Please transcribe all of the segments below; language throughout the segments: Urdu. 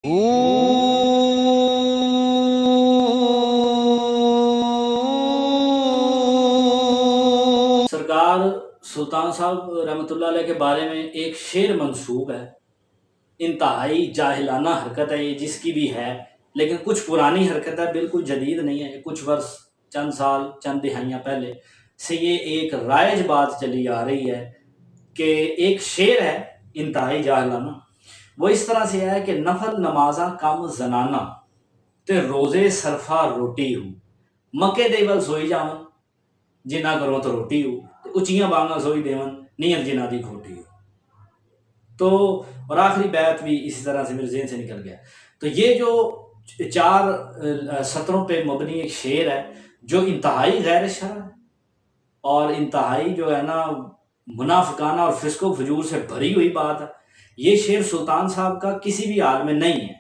سرکار سلطان صاحب رحمۃ اللہ علیہ کے بارے میں ایک شعر منسوب ہے، انتہائی جاہلانہ حرکت ہے یہ جس کی بھی ہے، لیکن کچھ پرانی حرکت ہے، بالکل جدید نہیں ہے۔ کچھ برس، چند سال، چند دہائیاں پہلے سے یہ ایک رائج بات چلی آ رہی ہے کہ ایک شعر ہے انتہائی جاہلانہ، وہ اس طرح سے ہے کہ نفل نمازاں کم زنانہ تے روزے صرفا روٹی ہوں، مکے دے ول سوئی جاون جنہ کروں تو روٹی ہو، اچیاں بانگاں سوئی دیون نیت جنہ دی کھوٹی ہو۔ تو اور آخری بیت بھی اسی طرح سے میرے ذہن سے نکل گیا۔ تو یہ جو 4 سطروں پہ مبنی ایک شعر ہے جو انتہائی غیر شرع ہے اور انتہائی جو ہے نا منافقانہ اور فسق و فجور سے بھری ہوئی بات ہے۔ یہ شعر سلطان صاحب کا کسی بھی حال میں نہیں ہے،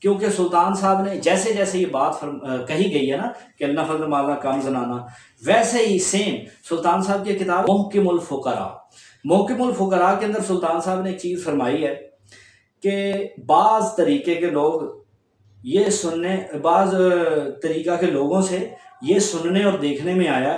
کیونکہ سلطان صاحب نے جیسے جیسے یہ بات کہی گئی ہے نا کہ نفل نمازاں کم زنانہ، ویسے ہی سیم سلطان صاحب کی کتاب محکم الفقراء، محکم الفقراء کے اندر سلطان صاحب نے ایک چیز فرمائی ہے کہ بعض طریقے کے لوگ یہ سننے، بعض طریقہ کے لوگوں سے یہ سننے اور دیکھنے میں آیا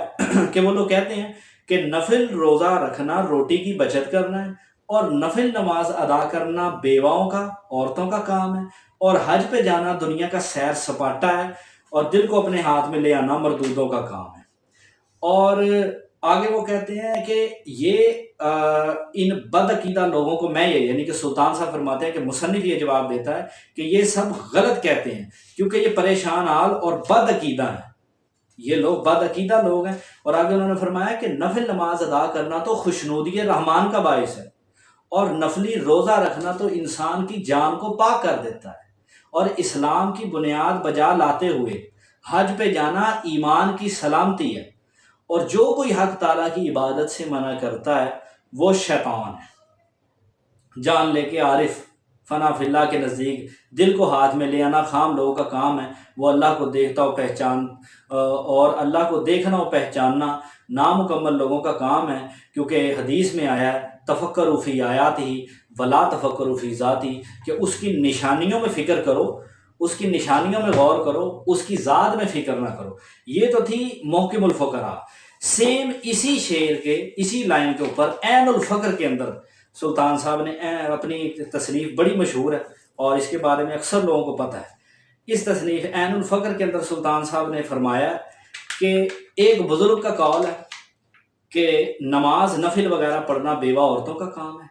کہ وہ لوگ کہتے ہیں کہ نفل روزہ رکھنا روٹی کی بچت کرنا ہے، اور نفل نماز ادا کرنا بیواؤں کا، عورتوں کا کام ہے، اور حج پہ جانا دنیا کا سیر سپاٹا ہے، اور دل کو اپنے ہاتھ میں لے آنا مردودوں کا کام ہے۔ اور آگے وہ کہتے ہیں کہ یہ ان بد عقیدہ لوگوں کو میں یعنی کہ سلطان صاحب فرماتے ہیں کہ مصنف یہ جواب دیتا ہے کہ یہ سب غلط کہتے ہیں کیونکہ یہ پریشان حال اور بد عقیدہ ہیں، یہ لوگ بد عقیدہ لوگ ہیں۔ اور آگے انہوں نے فرمایا کہ نفل نماز ادا کرنا تو خوشنودی رحمان کا باعث ہے، اور نفلی روزہ رکھنا تو انسان کی جان کو پاک کر دیتا ہے، اور اسلام کی بنیاد بجا لاتے ہوئے حج پہ جانا ایمان کی سلامتی ہے، اور جو کوئی حق تعالیٰ کی عبادت سے منع کرتا ہے وہ شیطان ہے۔ جان لے کے عارف فنا فی اللہ کے نزدیک دل کو ہاتھ میں لے آنا خام لوگوں کا کام ہے، وہ اللہ کو دیکھتا ہو پہچان اور اللہ کو دیکھنا اور پہچاننا نامکمل لوگوں کا کام ہے، کیونکہ حدیث میں آیا ہے تفکروا فی آیاتہ ولا تفکروا فی ذاتہ، کہ اس کی نشانیوں میں فکر کرو، اس کی نشانیوں میں غور کرو، اس کی ذات میں فکر نہ کرو۔ یہ تو تھی محکم الفقراء۔ سیم اسی شعر کے اسی لائن کے اوپر عین الفقر کے اندر سلطان صاحب نے اپنی تصنیف بڑی مشہور ہے اور اس کے بارے میں اکثر لوگوں کو پتہ ہے۔ اس تصنیف عین الفقر کے اندر سلطان صاحب نے فرمایا کہ ایک بزرگ کا قول ہے کہ نماز نفل وغیرہ پڑھنا بیوہ عورتوں کا کام ہے،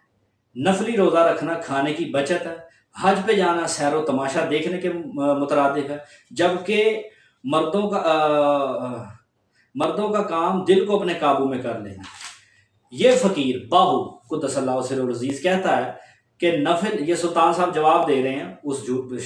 نفلی روزہ رکھنا کھانے کی بچت ہے، حج پہ جانا سیر و تماشا دیکھنے کے مترادف ہے، جبکہ مردوں کا کام دل کو اپنے قابو میں کر لینا۔ یہ فقیر باہو قدس اللہ سر العزیز کہتا ہے کہ نفل، یہ سلطان صاحب جواب دے رہے ہیں اس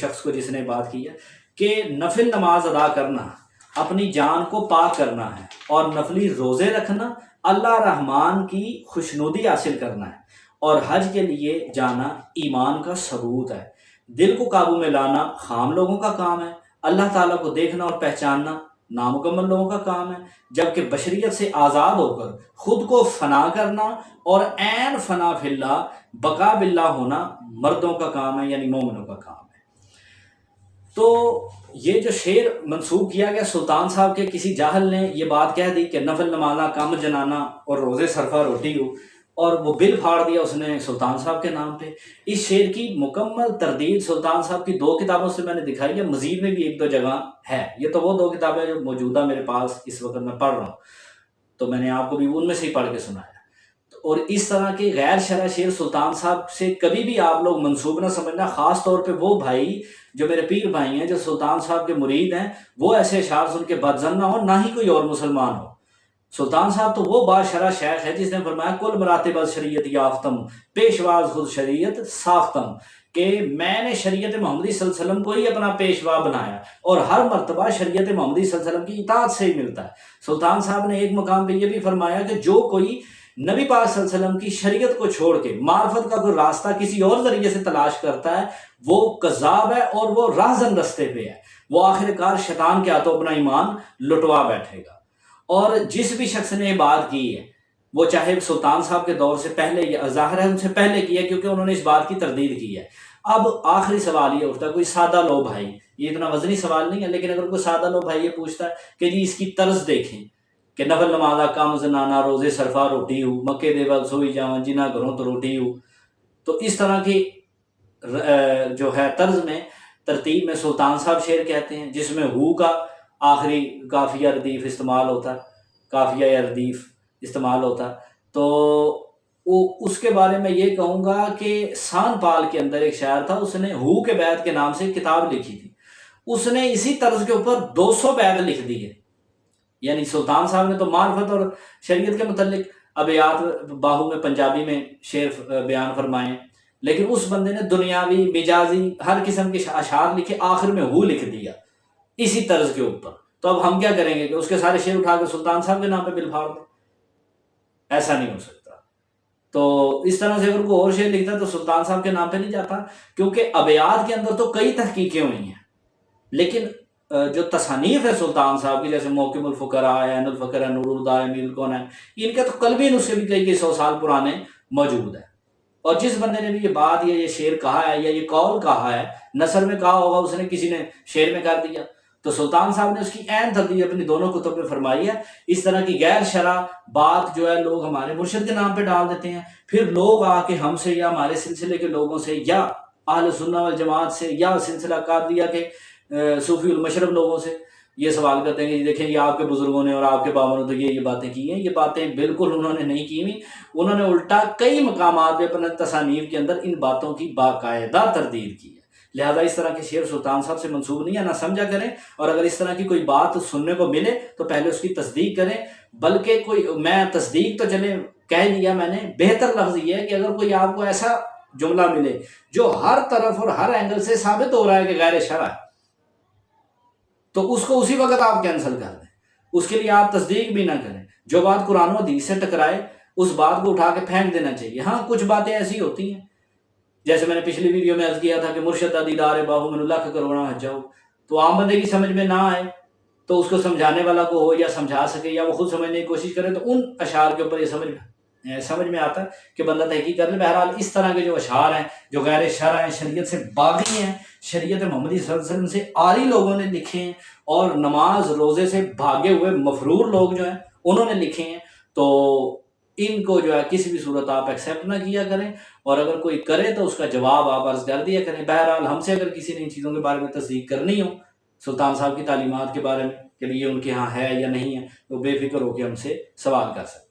شخص کو جس نے بات کی ہے، کہ نفل نماز ادا کرنا اپنی جان کو پاک کرنا ہے، اور نفلی روزے رکھنا اللہ رحمان کی خوشنودی حاصل کرنا ہے، اور حج کے لیے جانا ایمان کا ثبوت ہے۔ دل کو قابو میں لانا خام لوگوں کا کام ہے، اللہ تعالیٰ کو دیکھنا اور پہچاننا نامکمل لوگوں کا کام ہے، جبکہ بشریت سے آزاد ہو کر خود کو فنا کرنا اور عین فنا فی اللہ بقا باللہ ہونا مردوں کا کام ہے، یعنی مومنوں کا کام ہے۔ تو یہ جو شعر منسوب کیا گیا سلطان صاحب کے کسی جاہل نے یہ بات کہہ دی کہ نفل نمازاں کم جنانا اور روزے صرفہ روٹی ہو، اور وہ بل پھاڑ دیا اس نے سلطان صاحب کے نام پہ۔ اس شعر کی مکمل تردید سلطان صاحب کی 2 کتابوں سے میں نے دکھائی ہے، مزید میں بھی 1-2 جگہ ہے۔ یہ تو وہ 2 کتابیں جو موجودہ میرے پاس اس وقت میں پڑھ رہا ہوں، تو میں نے آپ کو بھی ان میں سے ہی پڑھ کے سنایا۔ اور اس طرح کے غیر شرع شعر سلطان صاحب سے کبھی بھی آپ لوگ منسوب نہ سمجھنا، خاص طور پہ وہ بھائی جو میرے پیر بھائی ہیں جو سلطان صاحب کے مرید ہیں، وہ ایسے اشعار سن کے بدظن نہ ہو، نہ ہی کوئی اور مسلمان ہو۔ سلطان صاحب تو وہ باشرع شیخ ہے جس نے فرمایا کل مراتب شریعت یافتم پیشواز خود شریعت ساختم، کہ میں نے شریعت محمدی صلی اللہ علیہ وسلم کو ہی اپنا پیشوا بنایا، اور ہر مرتبہ شریعت محمدی صلی اللہ علیہ وسلم کی اطاعت سے ہی ملتا ہے۔ سلطان صاحب نے ایک مقام پہ یہ بھی فرمایا کہ جو کوئی نبی پاک صلی اللہ علیہ وسلم کی شریعت کو چھوڑ کے معرفت کا کوئی راستہ کسی اور ذریعے سے تلاش کرتا ہے وہ کذاب ہے اور وہ راہزن رستے پہ ہے، وہ آخر کار شیطان کے ہاتھوں اپنا ایمان لٹوا بیٹھے گا۔ اور جس بھی شخص نے یہ بات کی ہے وہ چاہے سلطان صاحب کے دور سے پہلے یا ظاہر ہے ان سے پہلے کی ہے، کیونکہ انہوں نے اس بات کی تردید کی ہے۔ اب آخری سوال یہ اٹھتا ہے، کوئی سادہ لو بھائی، یہ اتنا وزنی سوال نہیں ہے، لیکن اگر کوئی سادہ لو بھائی یہ پوچھتا ہے کہ جی اس کی طرز دیکھیں کہ نفل نمازہ کم زنانہ روزے سرفا روٹی ہو مکے دے وقت سوئی جاؤں جنہ گھروں تو روٹی ہو، تو اس طرح کی جو ہے طرز میں ترتیب میں سلطان صاحب شعر کہتے ہیں، جس میں ہو کا آخری کافیہ ردیف استعمال ہوتا ہے، کافیہ یا ردیف استعمال ہوتا ہے۔ تو اس کے بارے میں یہ کہوں گا کہ سان پال کے اندر ایک شاعر تھا، اس نے ہو کے بیت کے نام سے ایک کتاب لکھی تھی، اس نے اسی طرز کے اوپر 200 بیت لکھ دی ہے۔ یعنی سلطان صاحب نے تو معرفت اور شریعت کے متعلق ابیات باہو میں پنجابی میں شعر بیان فرمائے، لیکن اس بندے نے دنیاوی مجازی ہر قسم کے اشعار لکھے، آخر میں ہو لکھ دیا اسی طرز کے اوپر۔ تو اب ہم کیا کریں گے کہ اس کے سارے شعر اٹھا کے سلطان صاحب کے نام پہ بل پھاڑ دیں؟ ایسا نہیں ہو سکتا۔ تو اس طرح سے اگر کوئی اور شعر لکھتا ہے تو سلطان صاحب کے نام پہ نہیں جاتا، کیونکہ ابیات کے اندر تو کئی تحقیقیں ہوئی ہیں، لیکن جو تصانیف ہے سلطان صاحب کی، جیسے موکم الفقراء ہے، عین الفقر ہے، نور الہدیٰ ہے، امیر الکون ہے، ان کے تو قلبی نسخے بھی کئی 100 سال پرانے موجود ہیں۔ اور جس بندے نے بھی یہ بات یا یہ شعر کہا ہے یا یہ قول کہا ہے، نثر میں کہا ہوگا اس نے، کسی نے شعر میں کر دیا، تو سلطان صاحب نے اس کی عین تردید اپنی دونوں کتب میں فرمائی ہے۔ اس طرح کی غیر شرع بات جو ہے لوگ ہمارے مرشد کے نام پہ ڈال دیتے ہیں، پھر لوگ آ کے ہم سے یا ہمارے سلسلے کے لوگوں سے یا اہل سنہ والجماعت سے یا سلسلہ قادریہ کے صوفی المشرب لوگوں سے یہ سوال کرتے ہیں کہ دیکھیں یہ آپ کے بزرگوں نے اور آپ کے بابوں نے تو یہ باتیں کی ہیں، یہ باتیں بالکل انہوں نے نہیں کی ہوئی، انہوں نے الٹا کئی مقامات پہ اپنے تصانیف کے اندر ان باتوں کی باقاعدہ تردید کی ہے۔ لہذا اس طرح کے شعر سلطان صاحب سے منسوب نہیں ہے، نہ سمجھا کریں، اور اگر اس طرح کی کوئی بات سننے کو ملے تو پہلے اس کی تصدیق کریں، بلکہ کوئی میں تصدیق تو چلے کہہ دیا میں نے، بہتر لفظ یہ ہے کہ اگر کوئی آپ کو ایسا جملہ ملے جو ہر طرف اور ہر اینگل سے ثابت ہو رہا ہے کہ غیر شرع ہے، تو اس کو اسی وقت آپ کینسل کر دیں، اس کے لیے آپ تصدیق بھی نہ کریں۔ جو بات قرآن و حدیث سے ٹکرائے اس بات کو اٹھا کے پھینک دینا چاہیے۔ ہاں کچھ باتیں ایسی ہوتی ہیں، جیسے میں نے پچھلی ویڈیو میں عرض کیا تھا کہ مرشد دیدار باہو من اللہ کروڑا حجاؤ، تو عام بندے کی سمجھ میں نہ آئے تو اس کو سمجھانے والا کو ہو یا سمجھا سکے یا وہ خود سمجھنے کی کوشش کرے، تو ان اشعار کے اوپر یہ سمجھ میں آتا ہے کہ بندہ تحقیق کر لے۔ بہرحال اس طرح کے جو اشعار ہیں جو غیر شرع ہیں، شریعت سے باغی ہیں، شریعت محمدی صلی اللہ علیہ وسلم سے عاری لوگوں نے لکھے ہیں، اور نماز روزے سے بھاگے ہوئے مفرور لوگ جو ہیں انہوں نے لکھے ہیں، تو ان کو جو ہے کسی بھی صورت آپ ایکسیپٹ نہ کیا کریں، اور اگر کوئی کرے تو اس کا جواب آپ عرض کر دیا کریں۔ بہرحال ہم سے اگر کسی نے ان چیزوں کے بارے میں تصدیق کرنی ہو، سلطان صاحب کی تعلیمات کے بارے میں کہ یہ ان کے ہاں ہے یا نہیں ہے، تو بے فکر ہو کے ہم سے سوال کر سکتے ہیں۔